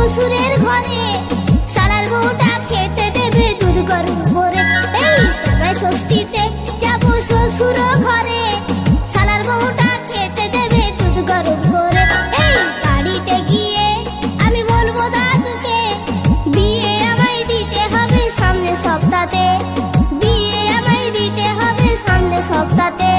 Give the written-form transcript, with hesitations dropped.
শ্বশুরের ঘরে, শালার বউটা খেতে দেবে দুধ গরম করে। এই জামাই ষষ্ঠীতে যাবো শ্বশুর ঘরে, শালার বউটা খেতে দেবে দুধ গরম করে। এই বাড়িতে গিয়ে আমি বলবো দাদুকে, বিয়ে আমায় দিতে হবে সামনের সপ্তাহে, বিয়ে আমায় দিতে হবে সামনের সপ্তাহে।